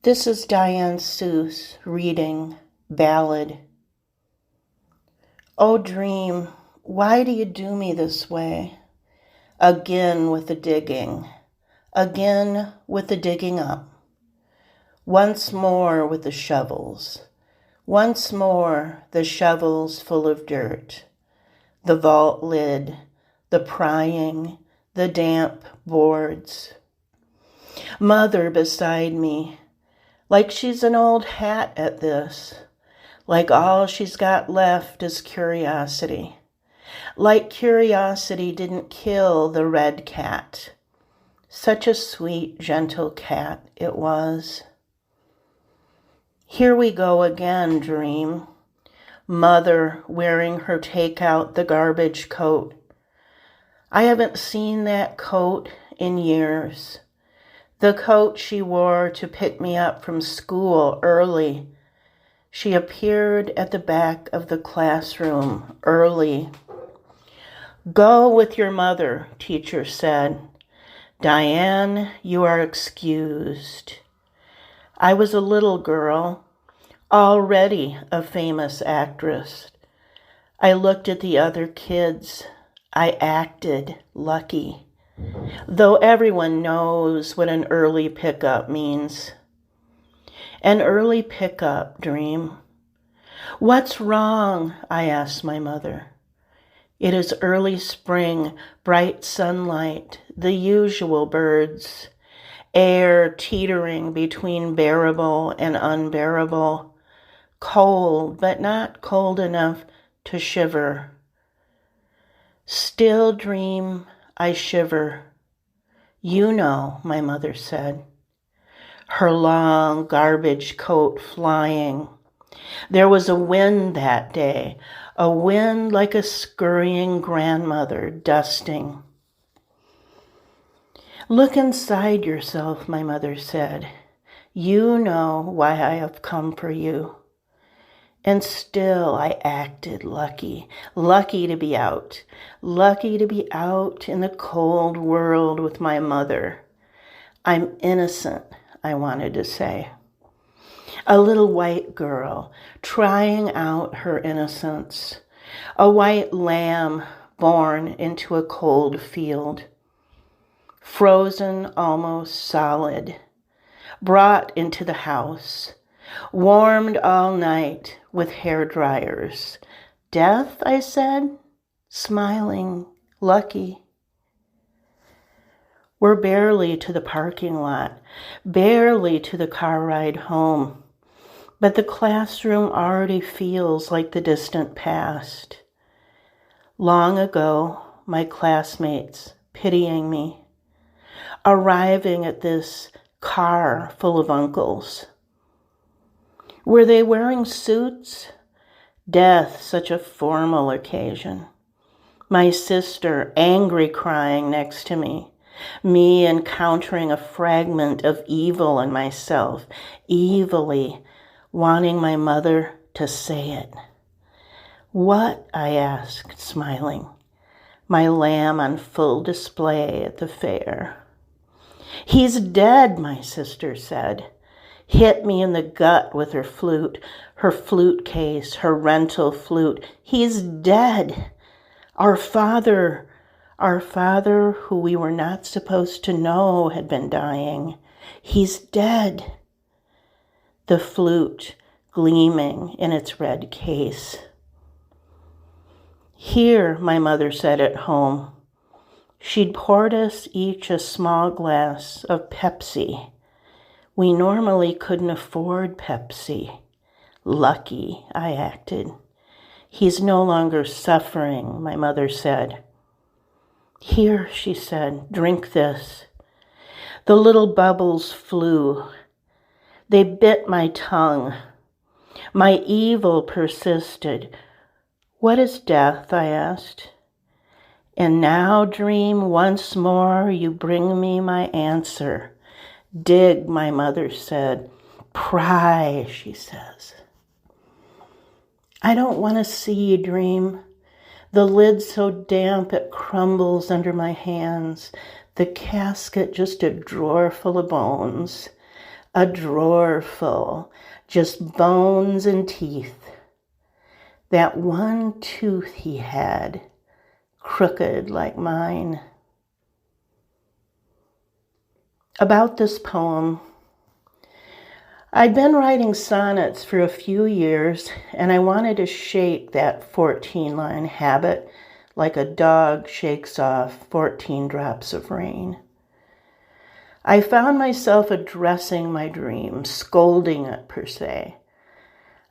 This is Diane Seuss reading Ballad. Oh dream, why do you do me this way? Again with the digging, again with the digging up. Once more with the shovels, once more the shovels full of dirt. The vault lid, the prying, the damp boards. Mother beside me, like she's an old hat at this, like all she's got left is curiosity. Like curiosity didn't kill the red cat. Such a sweet, gentle cat it was. Here we go again, dream. Mother wearing her take out the garbage coat. I haven't seen that coat in years. The coat she wore to pick me up from school early. She appeared at the back of the classroom early. Go with your mother, teacher said. Diane, you are excused. I was a little girl, already a famous actress. I looked at the other kids. I acted lucky. Though everyone knows what an early pickup means. An early pickup, dream. What's wrong? I asked my mother. It is early spring, bright sunlight, the usual birds, air teetering between bearable and unbearable, cold but not cold enough to shiver. Still, dream, I shiver. You know, my mother said. Her long garbage coat flying. There was a wind that day, a wind like a scurrying grandmother dusting. Look inside yourself, my mother said. You know why I have come for you. And still I acted lucky, lucky to be out in the cold world with my mother. I'm innocent, I wanted to say. A little white girl trying out her innocence, a white lamb born into a cold field, frozen almost solid, brought into the house, warmed all night with hair dryers. Death, I said, smiling, lucky. We're barely to the parking lot, barely to the car ride home, but the classroom already feels like the distant past. Long ago, my classmates pitying me, arriving at this car full of uncles. Were they wearing suits? Death, such a formal occasion. My sister, angry, crying next to me. Me encountering a fragment of evil in myself, evilly wanting my mother to say it. What? I asked, smiling. My lamb on full display at the fair. He's dead, my sister said. Hit me in the gut with her flute case, her rental flute. He's dead. Our father, who we were not supposed to know had been dying. He's dead. The flute gleaming in its red case. Here, my mother said at home. She'd poured us each a small glass of Pepsi. We normally couldn't afford Pepsi. Lucky, I acted. He's no longer suffering, my mother said. Here, she said, drink this. The little bubbles flew. They bit my tongue. My evil persisted. What is death? I asked. And now, dream, once more you bring me my answer. Dig, my mother said. Pry, she says. I don't want to see you, dream. The lid's so damp it crumbles under my hands. The casket just a drawer full of bones. a drawer full, just bones and teeth. That one tooth he had, crooked like mine. About this poem, I'd been writing sonnets for a few years, and I wanted to shake that 14-line habit like a dog shakes off 14 drops of rain. I found myself addressing my dream, scolding it per se.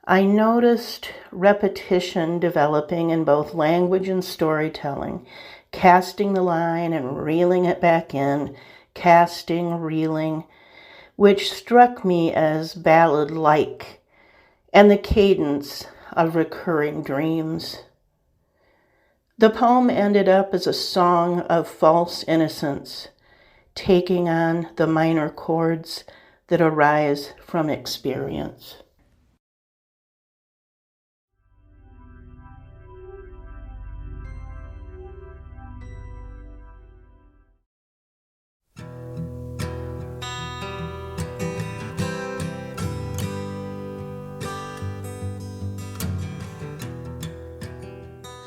I noticed repetition developing in both language and storytelling, casting the line and reeling it back in, casting, reeling, which struck me as ballad-like, and the cadence of recurring dreams. The poem ended up as a song of false innocence, taking on the minor chords that arise from experience.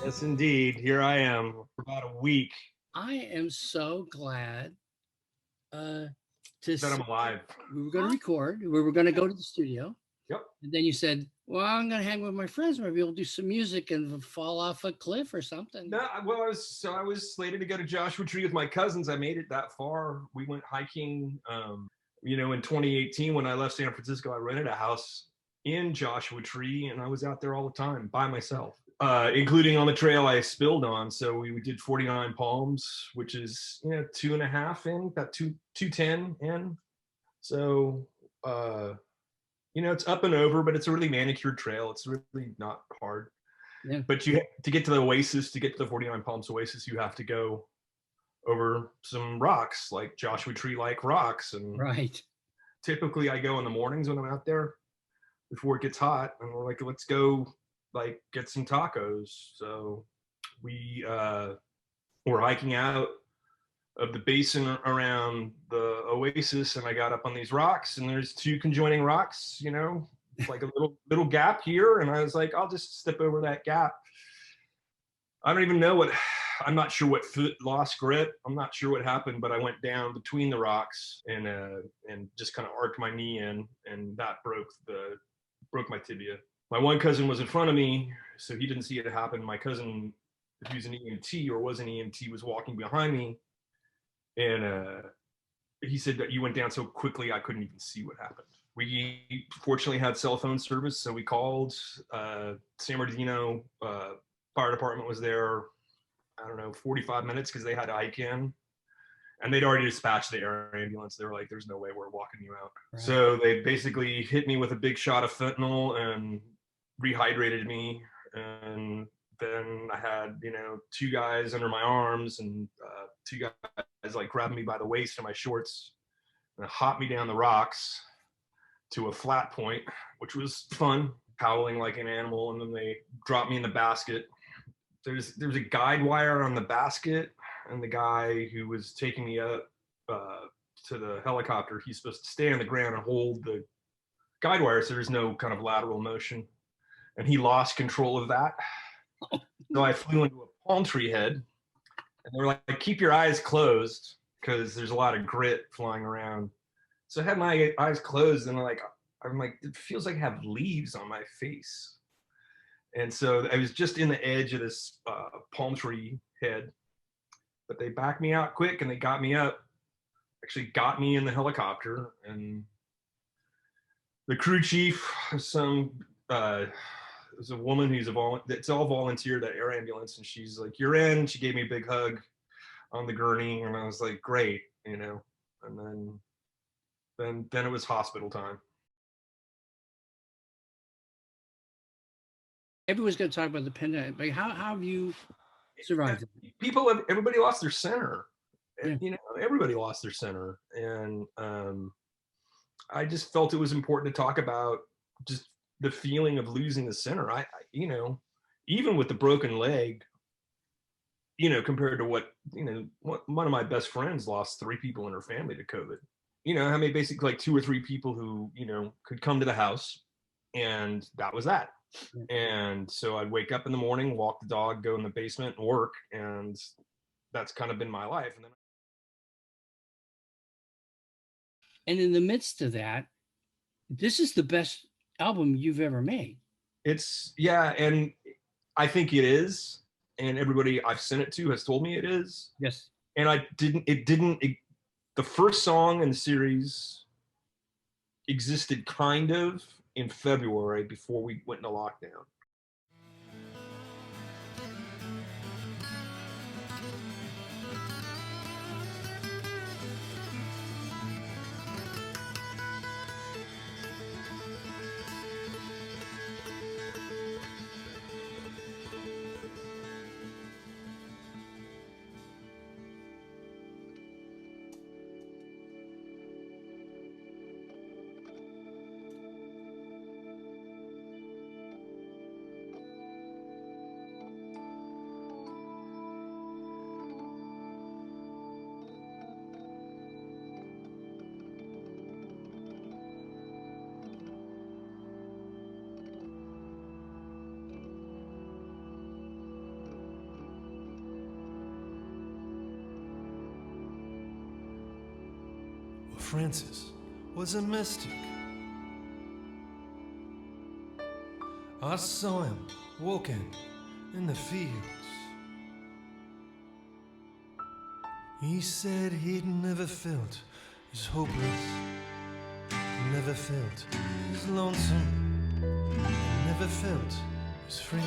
Yes, indeed. Here I am for about a week I am so glad to that I'm see alive. we were going to record. We were going to go to the studio. Yep. And then you said, well, I'm going to hang with my friends. Maybe we'll do some music and fall off a cliff or something. No, well, I was slated to go to Joshua Tree with my cousins. I made it that far. We went hiking. In 2018 when I left San Francisco, I rented a house in Joshua Tree, and I was out there all the time by myself, including on the trail I spilled on. So we did 49 palms, which is 2.5 in, about 210 in. So it's up and over, but it's a really manicured trail. It's really not hard. Yeah. But to get to the Oasis, to get to the 49 Palms Oasis, you have to go over some rocks, like Joshua Tree-like rocks. And Right. typically I go in the mornings when I'm out there before it gets hot, and we're like, let's go get some tacos. So we're hiking out of the basin around the Oasis, and I got up on these rocks, and there's two conjoining rocks, like a little gap here, and I was like, I'll just step over that gap. I don't even know I'm not sure what foot lost grip. I'm not sure what happened, but I went down between the rocks and just kind of arced my knee in, and that broke my tibia. My one cousin was in front of me, so he didn't see it happen. My cousin, who's an EMT or was an EMT, was walking behind me, and he said that you went down so quickly I couldn't even see what happened. We fortunately had cell phone service, so we called San Bernardino. Fire department was there, I don't know, 45 minutes because they had to hike in. And they'd already dispatched the air ambulance. They were like, there's no way we're walking you out. Right. So they basically hit me with a big shot of fentanyl and rehydrated me. And then I had, two guys under my arms and two guys grabbing me by the waist in my shorts and hopped me down the rocks to a flat point, which was fun, howling like an animal. And then they dropped me in the basket. There's a guide wire on the basket, and the guy who was taking me up to the helicopter, he's supposed to stay on the ground and hold the guide wire so there's no kind of lateral motion. And he lost control of that. So I flew into a palm tree head, and they were like, keep your eyes closed because there's a lot of grit flying around. So I had my eyes closed, and I'm like, it feels like I have leaves on my face. And so I was just in the edge of this palm tree head, but they backed me out quick and they got me up, actually got me in the helicopter. And the crew chief, was a woman who's it's all volunteer, that air ambulance. And she's like, you're in. She gave me a big hug on the gurney. And I was like, great, and then it was hospital time. Everyone's going to talk about the pandemic. Like, how have you survived it? Everybody lost their center. Yeah. Everybody lost their center. And I just felt it was important to talk about just the feeling of losing the center. I even with the broken leg, compared to what one of my best friends lost 3 people in her family to COVID. you know, how many basically like 2 or 3 people who, you know, could come to the house, and that was that. And so I'd wake up in the morning, walk the dog, go in the basement and work, and that's kind of been my life. And then And in the midst of that, this is the best album you've ever made. it's, yeah, and I think it is, and everybody I've sent it to has told me it is. Yes. And the first song in the series existed kind of in February before we went into lockdown. Francis was a mystic. I saw him walking in the fields. He said he'd never felt as hopeless, never felt as lonesome, never felt as free.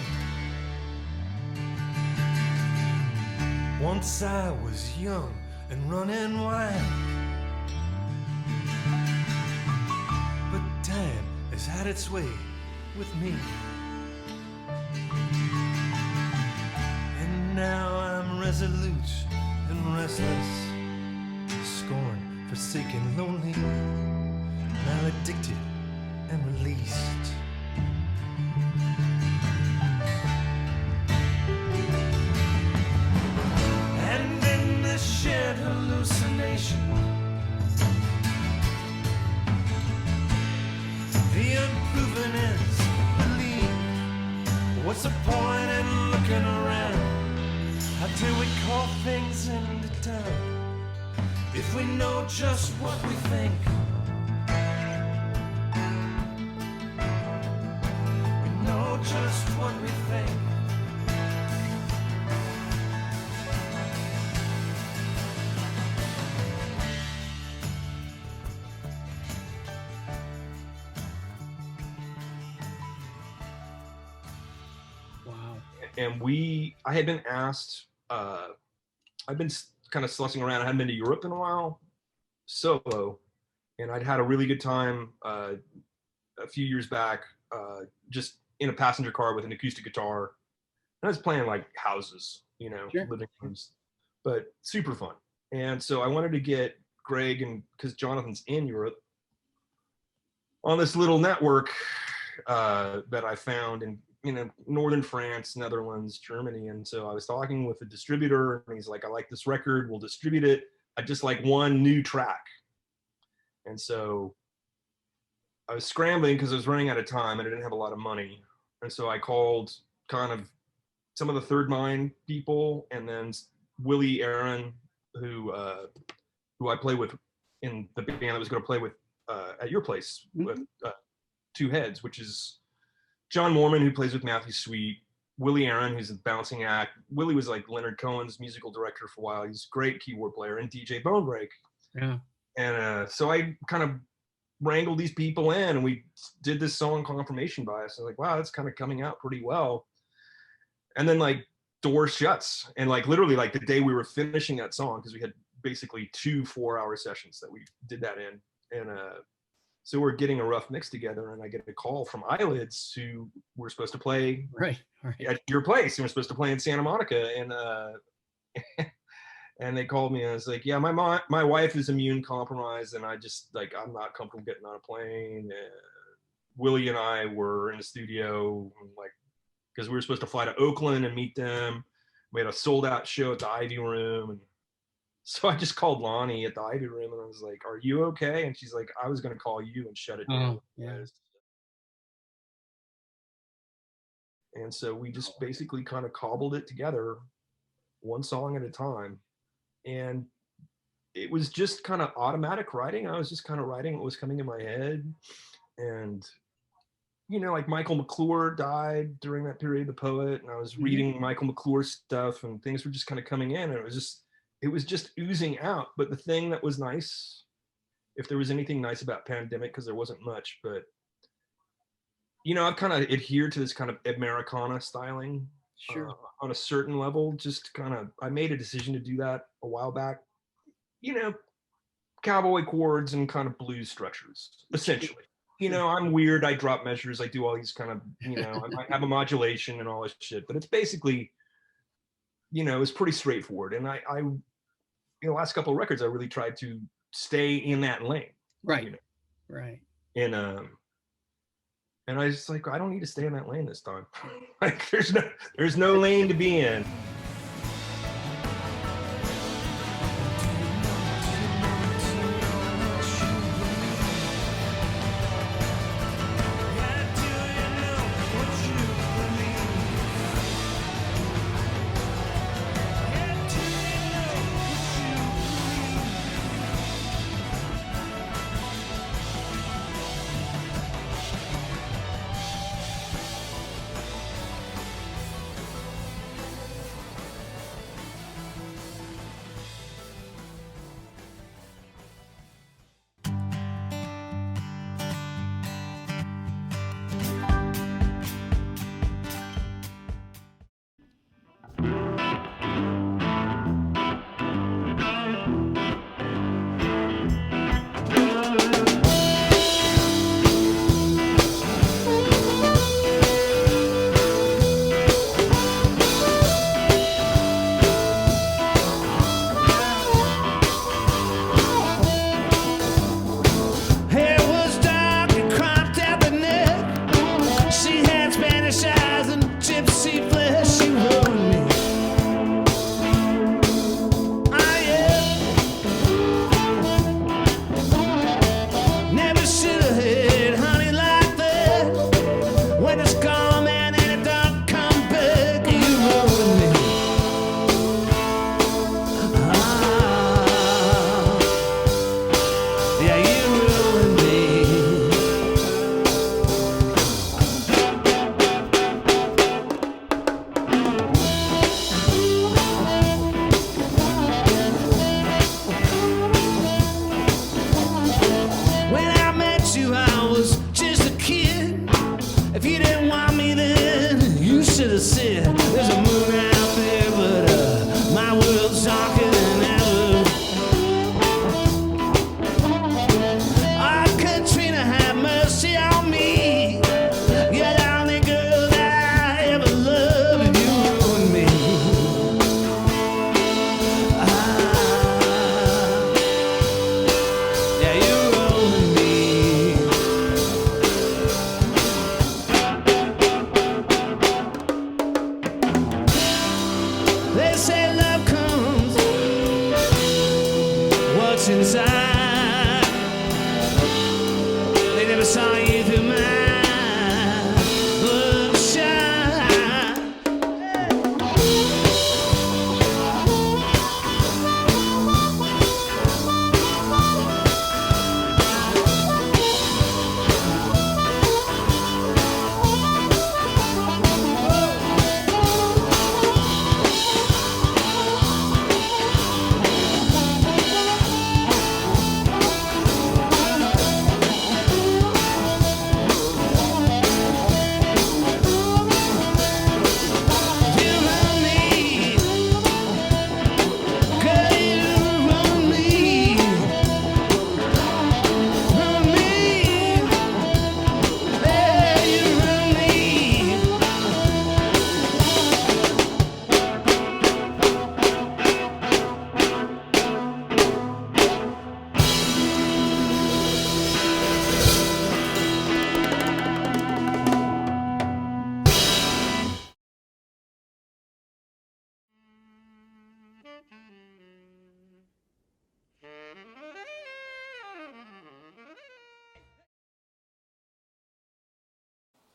Once I was young and running wild, time has had its way with me, and now I'm resolute and restless, scorned, forsaken, lonely, maledicted and released. And in this shared hallucination, the unproven is believed. What's the point in looking around? How do we call things into town if we know just what we think? We know just what we think. And I had been asked, I've been kind of slussing around. I hadn't been to Europe in a while, solo, and I'd had a really good time a few years back, just in a passenger car with an acoustic guitar. And I was playing like houses, you know, sure, living rooms, but super fun. And so I wanted to get Greg, and because Jonathan's in Europe, on this little network that I found in, you know, northern France, Netherlands, Germany. And so I was talking with the distributor, and he's like, I like this record, we'll distribute it. I just like one new track. And so I was scrambling because I was running out of time and I didn't have a lot of money. And so I called kind of some of the Third Mind people, and then Willie Aaron, who I play with in the band that was going to play with at your place, with Two Heads, which is John Mormon, who plays with Matthew Sweet, Willie Aaron, who's a bouncing act. Willie was like Leonard Cohen's musical director for a while. He's a great keyboard player, and DJ Bonebreak. Yeah. And so I kind of wrangled these people in, and we did this song, Confirmation Bias. I was like, wow, that's kind of coming out pretty well. And then like door shuts, and like literally like the day we were finishing that song, because we had basically 2 4-hour sessions that we did that in. And so we're getting a rough mix together, and I get a call from Eyelids, who were supposed to play at your place, and we're supposed to play in Santa Monica. And and they called me, and I was like, yeah, my wife is immune compromised, and I just like, I'm not comfortable getting on a plane. And Willie and I were in the studio, like, because we were supposed to fly to Oakland and meet them. We had a sold out show at the Ivy Room, and So I just called Lonnie at the Ivy Room and I was like, "Are you okay?" And she's like, "I was going to call you and shut it down." Yeah. And so we just basically kind of cobbled it together, one song at a time. And it was just kind of automatic writing. I was just kind of writing what was coming in my head. And, you know, like Michael McClure died during that period, the poet, and I was reading Michael McClure stuff and things were just kind of coming in, and it was just oozing out. But the thing that was nice, if there was anything nice about pandemic, because there wasn't much, but you know, I've kind of adhered to this kind of Americana styling on a certain level. Just kind of, I made a decision to do that a while back. You know, cowboy chords and kind of blues structures, essentially. You know, I'm weird. I drop measures. I do all these kind of, you know, I might have a modulation and all this shit, but it's basically, you know, it's pretty straightforward. And I you know, last couple of records, I really tried to stay in that lane. Right. You know? Right. And I was like, I don't need to stay in that lane this time. Like, there's no lane to be in.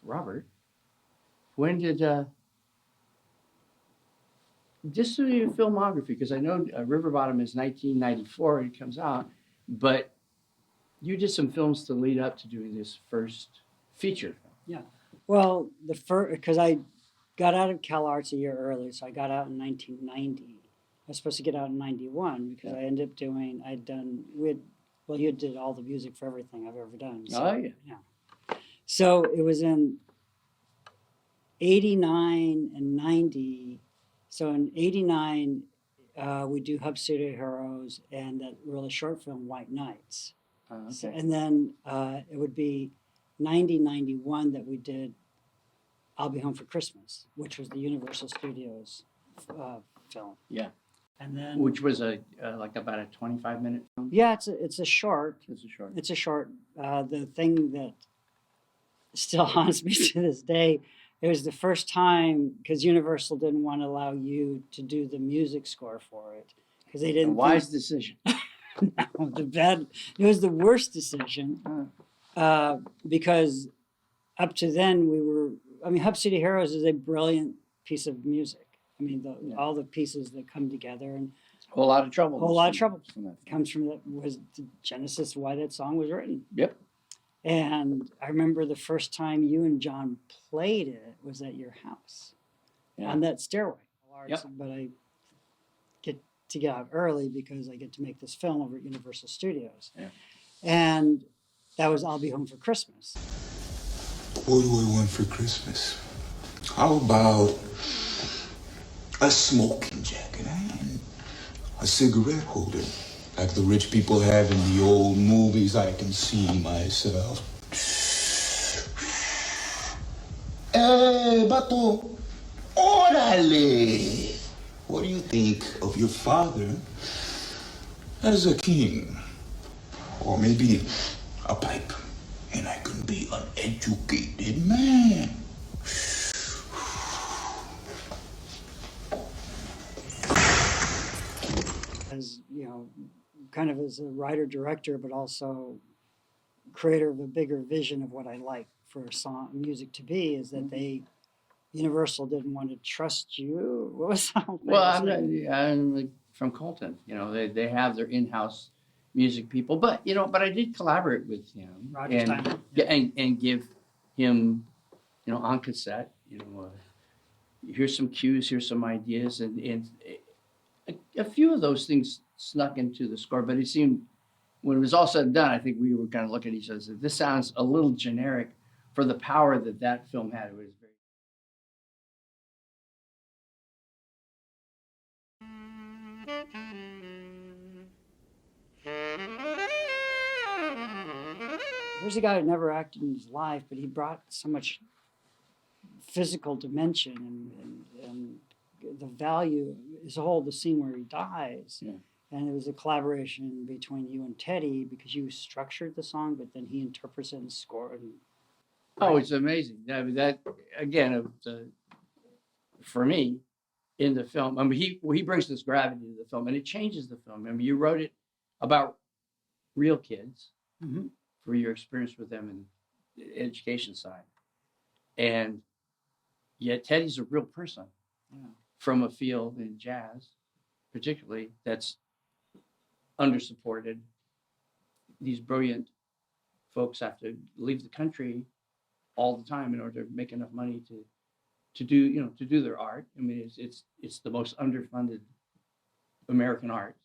Robert, when did just your filmography? Because I know River Bottom is 1994 it comes out, but you did some films to lead up to doing this first feature film. Yeah. Well, the first, because I got out of Cal Arts a year early, so I got out in 1990. I was supposed to get out in 91 because I ended up doing, you did all the music for everything I've ever done. So, Oh, yeah. So it was in 89 and 90. So in 89, we do Hub City Heroes and that really short film, White Nights. Okay. So, and then it would be 90, 91 that we did I'll Be Home for Christmas, which was the Universal Studios film. Yeah. And then, Which was like about a 25-minute film. yeah, it's a short. It's a short. It's a short. The thing that still haunts me to this day, it was the first time because Universal didn't want to allow you to do the music score for it because they didn't. A wise decision. No, it was the worst decision because up to then Hub City Heroes is a brilliant piece of music. I mean, all the pieces that come together and A whole lot of trouble. a whole lot of trouble from that. comes from that was the genesis why that song was written. Yep. And I remember the first time you and John played it was at your house on that stairway. Yep. But I get to get out early because I get to make this film over at Universal Studios. Yeah. And that was I'll Be Home for Christmas. What do we want for Christmas? How about a smoking jacket and a cigarette holder, like the rich people have in the old movies? I can see myself. Hey, Bato, orale! What do you think of your father as a king? Or maybe a pipe, and I can be an educated man. As kind of as a writer director, but also creator of a bigger vision of what I like for music to be, is that Universal didn't want to trust you. What was that? Well, I'm from Colton. They have their in-house music people, but I did collaborate with him Roger Steinman. and give him, on cassette, here's some cues, here's some ideas, and a few of those things snuck into the score, but it seemed when it was all said and done, I think we were kind of looking at each other and said, this sounds a little generic for the power that film had. It was very. Here's a guy who never acted in his life, but he brought so much physical dimension and the value is all the scene where he dies. Yeah. And it was a collaboration between you and Teddy because you structured the song, but then he interprets it and scored. Oh, it's amazing. I mean, that again, for me, in the film. I mean, he brings this gravity to the film, and it changes the film. I mean, you wrote it about real kids for your experience with them in the education side, and yet Teddy's a real person from a field in jazz, particularly that's undersupported. These brilliant folks have to leave the country all the time in order to make enough money to do their art. I mean, it's the most underfunded American art.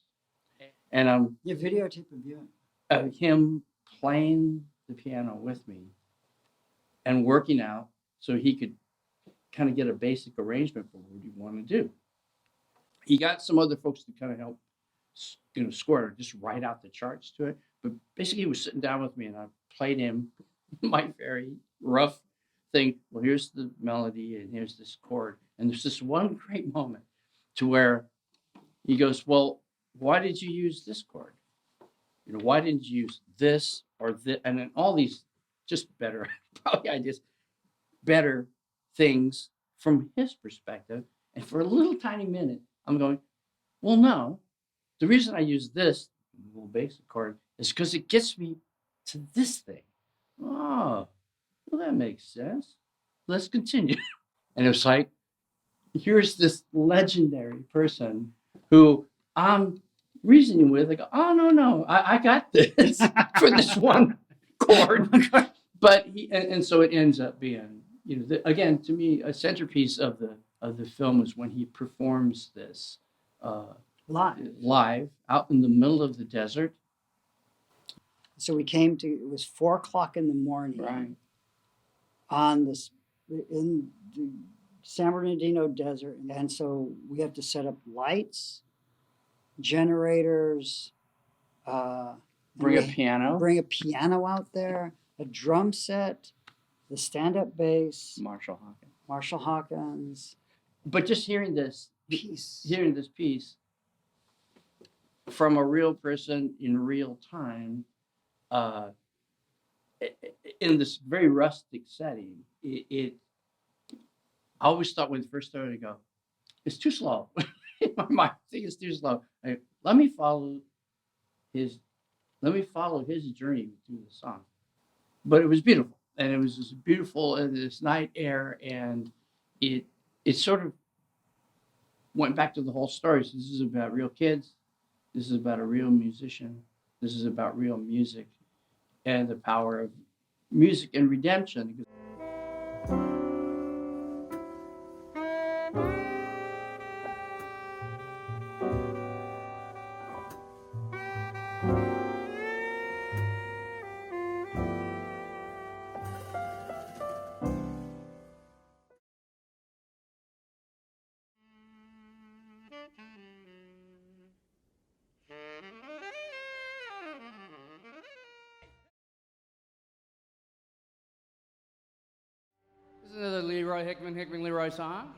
And You videotape of you. him playing the piano with me and working out so he could kind of get a basic arrangement for what he wanted to do. He got some other folks to kind of help, score it or just write out the charts to it. But basically, he was sitting down with me, and I played him my very rough thing. Well, here's the melody, and here's this chord, and there's this one great moment to where he goes, "Well, why did you use this chord? Why didn't you use this or this?" And then all these just better, probably ideas, better things from his perspective. And for a little tiny minute, I'm going, well, no. The reason I use this little basic chord is because it gets me to this thing. Oh, well, that makes sense. let's continue. And it was like, here's this legendary person who I'm reasoning with. I go, oh, no, I got this for this one chord. But and so it ends up being, again, to me, a centerpiece of the film is when he performs this live out in the middle of the desert. So we came to, it was 4:00 in the morning. Right. On this, in the San Bernardino desert. And so we have to set up lights, generators, Bring a piano. Bring a piano out there, a drum set, the stand-up bass, Marshall Hawkins. But just hearing this piece from a real person in real time, in this very rustic setting, I always thought when it first started to go, it's too slow. In my mind, I think it's too slow. Let me follow his journey through the song. But it was beautiful, and it was just beautiful in this night air, and it sort of went back to the whole story. So this is about real kids. This is about a real musician. This is about real music and the power of music and redemption. This is another Leroy Hickman Leroy song.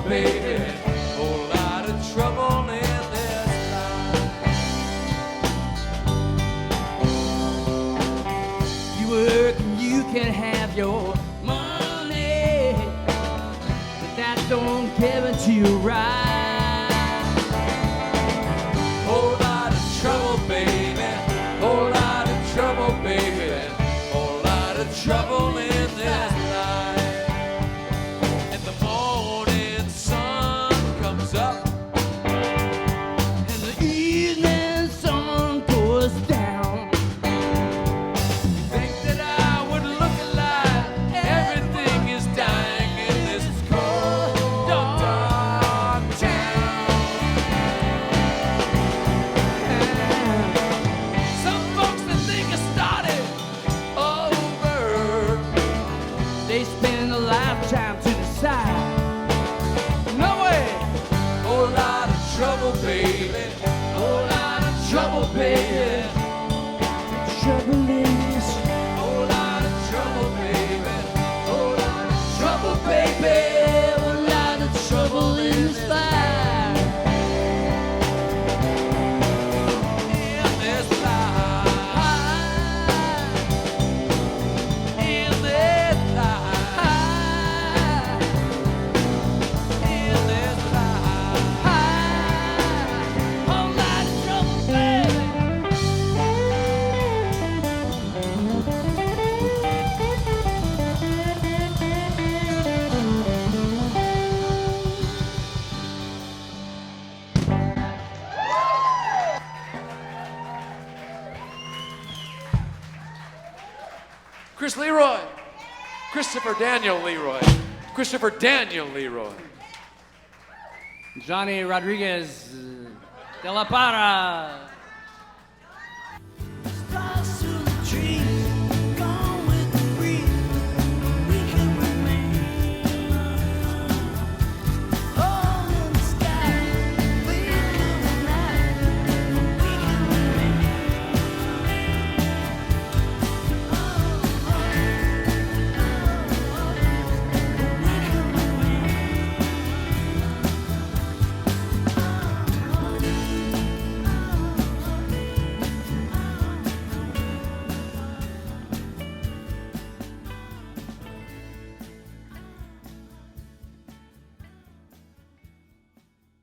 Baby, whole lot of trouble in this life. You work and you can have your money, but that don't give it to you right. Whole lot of trouble, baby, whole lot of trouble, baby, whole lot of trouble in this life. And the morning sun comes up, And the evening sun goes down. you think that I would look alive. Everything is dying in this cold, dark town. Some folks that think it started over, They spend a lifetime to decide. No way. whole lot of trouble, baby, whole lot of trouble, baby, Trouble is, whole lot of trouble, baby, whole lot of trouble, baby, a lot of trouble in this life. in this life, in this life, in this life. Whole lot of trouble, baby. Chris Leroy, Christopher Daniel Leroy, Christopher Daniel Leroy. Johnny Rodriguez de la Parra.